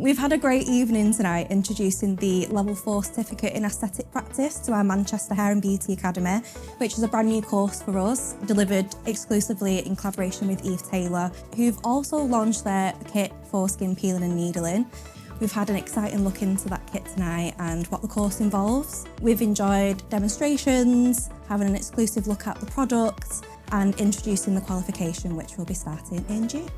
We've had a great evening tonight introducing the Level 4 Certificate in Aesthetic Practice to our Manchester Hair and Beauty Academy, which is a brand new course for us, delivered exclusively in collaboration with Eve Taylor, who've also launched their kit for skin peeling and needling. We've had an exciting look into that kit tonight and what the course involves. We've enjoyed demonstrations, having an exclusive look at the products and introducing the qualification, which will be starting in June.